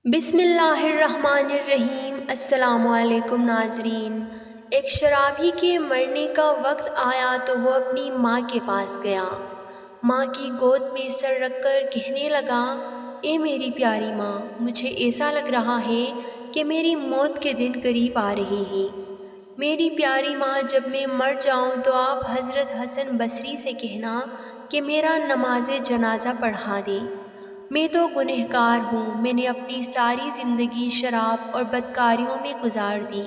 بسم اللہ الرحمن الرحیم۔ السلام علیکم ناظرین۔ ایک شرابی کے مرنے کا وقت آیا تو وہ اپنی ماں کے پاس گیا۔ ماں کی گود میں سر رکھ کر کہنے لگا، اے میری پیاری ماں، مجھے ایسا لگ رہا ہے کہ میری موت کے دن قریب آ رہے ہیں۔ میری پیاری ماں، جب میں مر جاؤں تو آپ حضرت حسن بصری سے کہنا کہ میرا نماز جنازہ پڑھا دے۔ میں تو گنہگار ہوں، میں نے اپنی ساری زندگی شراب اور بدکاریوں میں گزار دی۔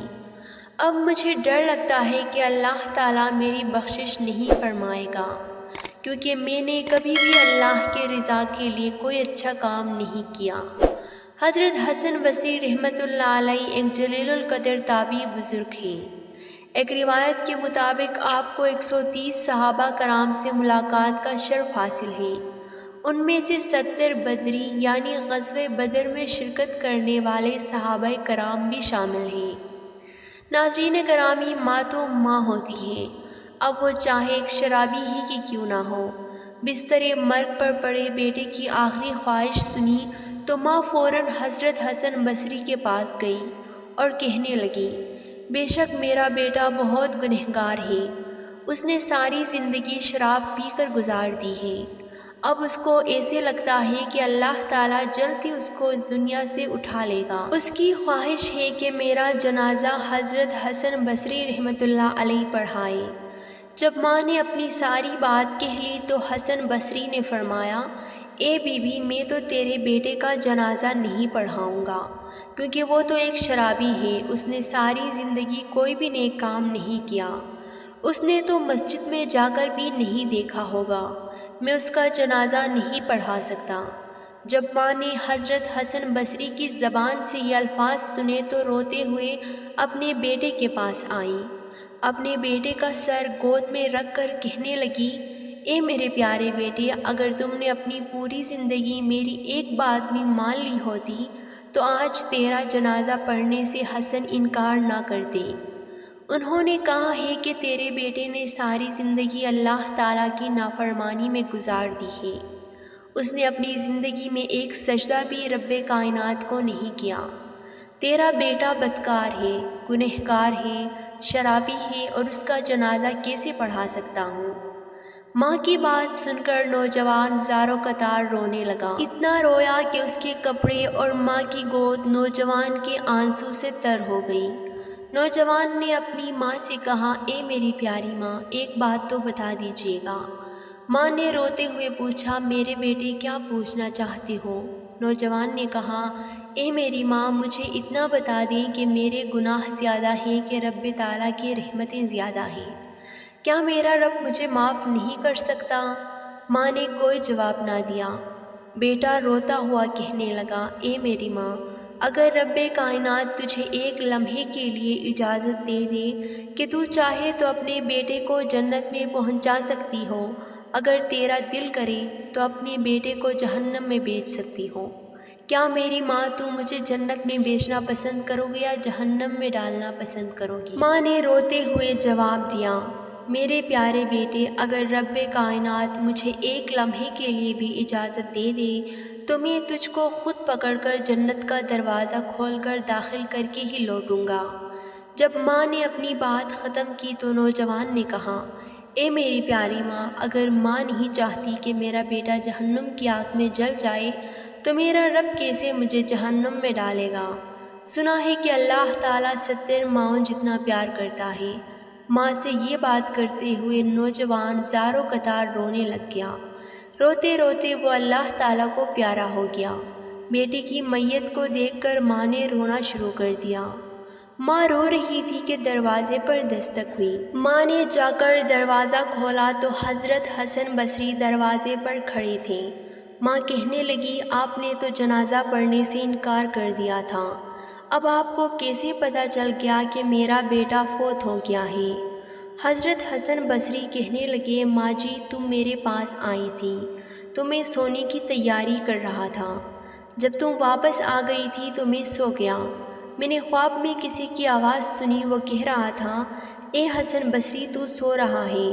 اب مجھے ڈر لگتا ہے کہ اللہ تعالیٰ میری بخشش نہیں فرمائے گا، کیونکہ میں نے کبھی بھی اللہ کے رضا کے لیے کوئی اچھا کام نہیں کیا۔ حضرت حسن بصری رحمۃ اللہ علیہ ایک جلیل القدر تابعی بزرگ ہیں۔ ایک روایت کے مطابق آپ کو 130 صحابہ کرام سے ملاقات کا شرف حاصل ہے۔ ان میں سے 70 بدری یعنی غزوہ بدر میں شرکت کرنے والے صحابہ کرام بھی شامل ہیں۔ ناظرین گرامی، ماں تو ماں ہوتی ہے، اب وہ چاہے ایک شرابی ہی کی کیوں نہ ہو۔ بستر مرگ پر پڑے بیٹے کی آخری خواہش سنی تو ماں فوراً حضرت حسن بصری کے پاس گئی اور کہنے لگی، بے شک میرا بیٹا بہت گنہگار ہے، اس نے ساری زندگی شراب پی کر گزار دی ہے۔ اب اس کو ایسے لگتا ہے کہ اللہ تعالیٰ جلد ہی اس کو اس دنیا سے اٹھا لے گا۔ اس کی خواہش ہے کہ میرا جنازہ حضرت حسن بصری رحمۃ اللہ علیہ پڑھائے۔ جب ماں نے اپنی ساری بات کہہ لی تو حسن بصری نے فرمایا، اے بی بی، میں تو تیرے بیٹے کا جنازہ نہیں پڑھاؤں گا، کیونکہ وہ تو ایک شرابی ہے، اس نے ساری زندگی کوئی بھی نیک کام نہیں کیا، اس نے تو مسجد میں جا کر بھی نہیں دیکھا ہوگا، میں اس کا جنازہ نہیں پڑھا سکتا۔ جب ماں نے حضرت حسن بصری کی زبان سے یہ الفاظ سنے تو روتے ہوئے اپنے بیٹے کے پاس آئیں، اپنے بیٹے کا سر گود میں رکھ کر کہنے لگی، اے میرے پیارے بیٹے، اگر تم نے اپنی پوری زندگی میری ایک بات بھی مان لی ہوتی تو آج تیرا جنازہ پڑھنے سے حسن انکار نہ کرتے۔ انہوں نے کہا ہے کہ تیرے بیٹے نے ساری زندگی اللہ تعالیٰ کی نافرمانی میں گزار دی ہے، اس نے اپنی زندگی میں ایک سجدہ بھی رب کائنات کو نہیں کیا۔ تیرا بیٹا بدکار ہے، گنہگار ہے، شرابی ہے، اور اس کا جنازہ کیسے پڑھا سکتا ہوں؟ ماں کی بات سن کر نوجوان زاروں قطار رونے لگا، اتنا رویا کہ اس کے کپڑے اور ماں کی گود نوجوان کے آنسو سے تر ہو گئی۔ نوجوان نے اپنی ماں سے کہا، اے میری پیاری ماں، ایک بات تو بتا دیجیے گا۔ ماں نے روتے ہوئے پوچھا، میرے بیٹے کیا پوچھنا چاہتے ہو؟ نوجوان نے کہا، اے میری ماں، مجھے اتنا بتا دیں کہ میرے گناہ زیادہ ہیں کہ رب تعالیٰ کی رحمتیں زیادہ ہیں، کیا میرا رب مجھے معاف نہیں کر سکتا؟ ماں نے کوئی جواب نہ دیا۔ بیٹا روتا ہوا کہنے لگا، اے میری ماں، اگر رب کائنات تجھے ایک لمحے کے لیے اجازت دے دے کہ تو چاہے تو اپنے بیٹے کو جنت میں پہنچا سکتی ہو، اگر تیرا دل کرے تو اپنے بیٹے کو جہنم میں بیچ سکتی ہو، کیا میری ماں تو مجھے جنت میں بیچنا پسند کرو گے یا جہنم میں ڈالنا پسند کرو گی؟ ماں نے روتے ہوئے جواب دیا، میرے پیارے بیٹے، اگر رب کائنات مجھے ایک لمحے کے لیے بھی اجازت دے دے تو میں تجھ کو خود پکڑ کر جنت کا دروازہ کھول کر داخل کر کے ہی لوٹوں گا۔ جب ماں نے اپنی بات ختم کی تو نوجوان نے کہا، اے میری پیاری ماں، اگر ماں نہیں چاہتی کہ میرا بیٹا جہنم کی آگ میں جل جائے تو میرا رب کیسے مجھے جہنم میں ڈالے گا؟ سنا ہے کہ اللہ تعالیٰ 70 ماؤں جتنا پیار کرتا ہے۔ ماں سے یہ بات کرتے ہوئے نوجوان زاروں قطار رونے لگ گیا۔ روتے روتے وہ اللہ تعالیٰ کو پیارا ہو گیا۔ بیٹے کی میت کو دیکھ کر ماں نے رونا شروع کر دیا۔ ماں رو رہی تھی کہ دروازے پر دستک ہوئی۔ ماں نے جا کر دروازہ کھولا تو حضرت حسن بصری دروازے پر کھڑے تھے۔ ماں کہنے لگی، آپ نے تو جنازہ پڑھنے سے انکار کر دیا تھا، اب آپ کو کیسے پتہ چل گیا کہ میرا بیٹا فوت ہو گیا ہے؟ حضرت حسن بصری کہنے لگے، ماں جی، تم میرے پاس آئی تھی تو میں سونے کی تیاری کر رہا تھا، جب تم واپس آ گئی تھی تو میں سو گیا، میں نے خواب میں کسی کی آواز سنی، وہ کہہ رہا تھا، اے حسن بصری، تو سو رہا ہے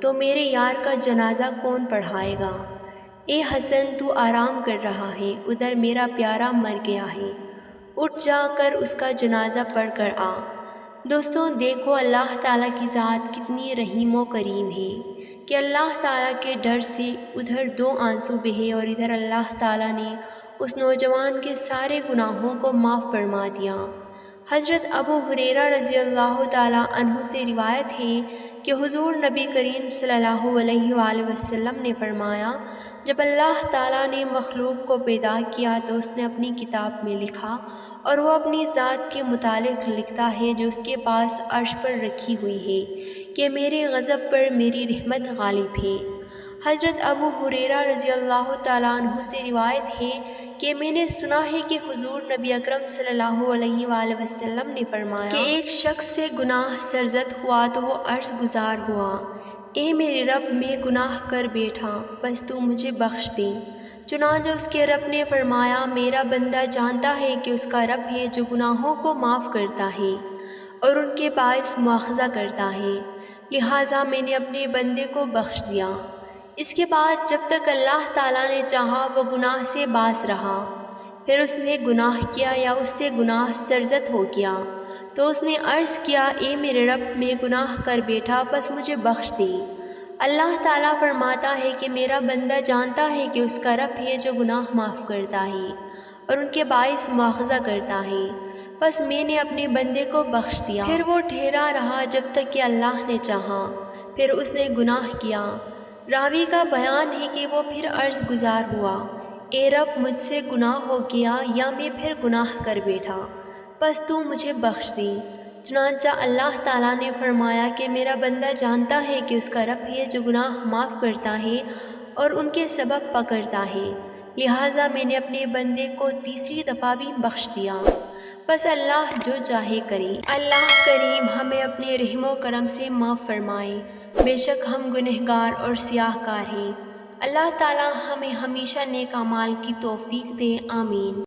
تو میرے یار کا جنازہ کون پڑھائے گا؟ اے حسن تو آرام کر رہا ہے، ادھر میرا پیارا مر گیا ہے، اٹھ جا کر اس کا جنازہ پڑھ کر آ۔ دوستوں دیکھو اللہ تعالیٰ کی ذات کتنی رحیم و کریم ہے کہ اللہ تعالیٰ کے ڈر سے ادھر 2 آنسو بہے اور ادھر اللہ تعالیٰ نے اس نوجوان کے سارے گناہوں کو معاف فرما دیا۔ حضرت ابو ہریرہ رضی اللہ تعالیٰ عنہ سے روایت ہے کہ حضور نبی کریم صلی اللہ علیہ وآلہ وسلم نے فرمایا، جب اللہ تعالیٰ نے مخلوق کو پیدا کیا تو اس نے اپنی کتاب میں لکھا، اور وہ اپنی ذات کے متعلق لکھتا ہے جو اس کے پاس عرش پر رکھی ہوئی ہے کہ میرے غضب پر میری رحمت غالب ہے۔ حضرت ابو ہریرہ رضی اللہ تعالیٰ عنہ سے روایت ہے کہ میں نے سنا ہے کہ حضور نبی اکرم صلی اللہ علیہ وآلہ وسلم نے فرمایا کہ ایک شخص سے گناہ سرزد ہوا تو وہ عرض گزار ہوا، اے میرے رب میں گناہ کر بیٹھا، بس تو مجھے بخش دے۔ چنانچہ اس کے رب نے فرمایا، میرا بندہ جانتا ہے کہ اس کا رب ہے جو گناہوں کو معاف کرتا ہے اور ان کے باعث مواخذہ کرتا ہے، لہٰذا میں نے اپنے بندے کو بخش دیا۔ اس کے بعد جب تک اللہ تعالیٰ نے چاہا وہ گناہ سے باز رہا، پھر اس نے گناہ کیا یا اس سے گناہ سرزد ہو گیا تو اس نے عرض کیا، اے میرے رب میں گناہ کر بیٹھا، بس مجھے بخش دے۔ اللہ تعالیٰ فرماتا ہے کہ میرا بندہ جانتا ہے کہ اس کا رب ہے جو گناہ معاف کرتا ہے اور ان کے باعث مواخذہ کرتا ہے، بس میں نے اپنے بندے کو بخش دیا۔ پھر وہ ٹھہرا رہا جب تک کہ اللہ نے چاہا، پھر اس نے گناہ کیا۔ راوی کا بیان ہے کہ وہ پھر عرض گزار ہوا، اے رب مجھ سے گناہ ہو گیا یا میں پھر گناہ کر بیٹھا، بس تو مجھے بخش دی۔ چنانچہ اللہ تعالیٰ نے فرمایا کہ میرا بندہ جانتا ہے کہ اس کا رب ہے جو گناہ معاف کرتا ہے اور ان کے سبب پکڑتا ہے، لہٰذا میں نے اپنے بندے کو تیسری دفعہ بھی بخش دیا۔ بس اللہ جو چاہے کرے۔ اللہ کریم ہمیں اپنے رحم و کرم سے معاف فرمائے، بے شک ہم گنہگار اور سیاہ کار ہیں۔ اللہ تعالیٰ ہمیں ہمیشہ نیک اعمال کی توفیق دے، آمین۔